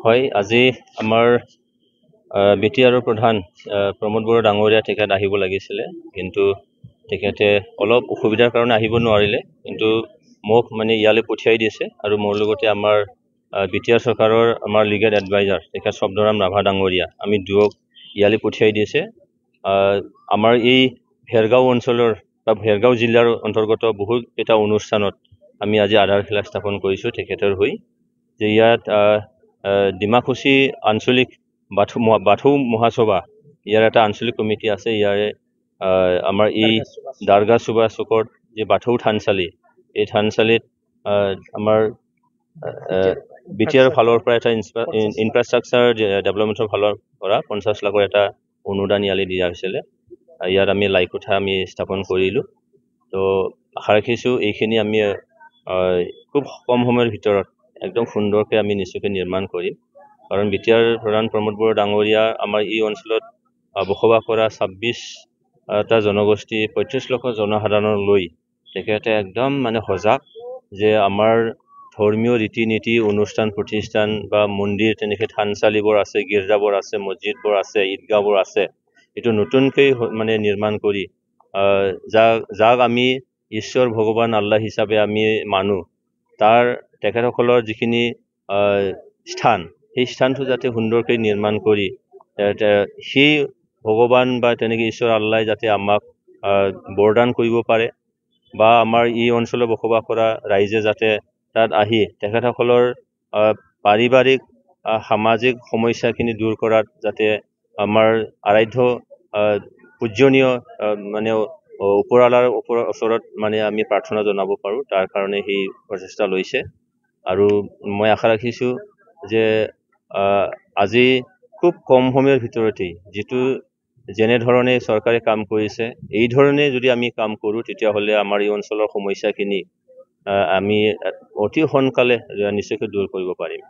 হয়, আজি আমাৰ BTR প্ৰধান প্ৰমোদ বড়ো ডাঙৰীয়া তেখেত আহিব লাগিছিলে, কিন্তু তেখেতে অলপ অসুবিধাৰ কাৰণে আহিব নোৱাৰিলে। কিন্তু মোক মানে ইয়ালৈ পঠিয়াই দিছে আৰু মোৰ লগতে আমাৰ BTR চৰকাৰৰ আমাৰ লিগেল এডভাইজাৰ তেখেত শব্দৰাম ৰাভা ডাঙৰীয়া, আমি দুয়োক ইয়ালৈ পঠিয়াই দিছে। আমাৰ এই ভেৰগাঁও অঞ্চলৰ বা ভেৰগাঁও জিলাৰ অন্তৰ্গত বহুত এটা অনুষ্ঠানত আমি আজি আধাৰশিলা স্থাপন কৰিছোঁ তেখেতৰ হৈ, যে ইয়াত ডিমাকুছী আঞ্চলিক বাথৌ মহাসভা ইয়াৰ এটা আঞ্চলিক কমিটি আছে। ইয়াৰে আমাৰ এই দাৰগাহ সুবা চুকত যে বাথৌ থানচালি, এই থানচালিত আমাৰ BTR ফালৰ পৰা এটা ইনফ্ৰাষ্ট্ৰাকচাৰ ডেভেলপমেণ্টৰ ফালৰ পৰা 50 লাখৰ এটা অনুদান ইয়ালৈ দিয়া হৈছিলে। ইয়াত আমি লাইকোঠা আমি স্থাপন কৰিলোঁ। তো আশা ৰাখিছোঁ এইখিনি আমি খুব কম সময়ৰ ভিতৰত একদম সুন্দৰকৈ আমি নিশ্চয়কৈ নিৰ্মাণ কৰিম। কাৰণ BTR প্ৰধান প্ৰমোদ বড়ো ডাঙৰীয়া আমাৰ এই অঞ্চলত বসবাস কৰা 26টা জনগোষ্ঠী 35 লাখ জনসাধাৰণ লৈ তেখেতে একদম মানে সজাগ যে আমাৰ ধৰ্মীয় ৰীতি নীতি অনুষ্ঠান প্ৰতিষ্ঠান বা মন্দিৰ তেনেকৈ থানচালিবোৰ আছে, গীৰ্জাবোৰ আছে, মছজিদবোৰ আছে, ঈদগাহবোৰ আছে, এইটো নতুনকৈ মানে নিৰ্মাণ কৰি যাক আমি ঈশ্বৰ ভগৱান আল্লাহ হিচাপে আমি মানো, তাৰ তেখেতসকলৰ যিখিনি স্থান, সেই স্থানটো যাতে সুন্দৰকৈ নিৰ্মাণ কৰি সেই ভগৱান বা তেনেকৈ ঈশ্বৰ আল্লাহ যাতে আমাক বৰদান কৰিব পাৰে, বা আমাৰ এই অঞ্চলত বসবাস কৰা ৰাইজে যাতে তাত আহি তেখেতসকলৰ পাৰিবাৰিক সামাজিক সমস্যাখিনি দূৰ কৰাত যাতে আমাৰ আৰাধ্য পূজনীয় মানে ওপৰৱালাৰ ওচৰত মানে আমি প্ৰাৰ্থনা জনাব পাৰোঁ, তাৰ কাৰণে সেই প্ৰচেষ্টা লৈছে। আৰু মই আশা ৰাখিছোঁ যে আজি খুব কম সময়ৰ ভিতৰতেই যিটো যেনেধৰণে চৰকাৰে কাম কৰিছে, এই ধৰণে যদি আমি কাম কৰোঁ তেতিয়াহ'লে আমাৰ এই অঞ্চলৰ সমস্যাখিনি আমি অতি সোনকালে নিশ্চয়কৈ দূৰ কৰিব পাৰিম।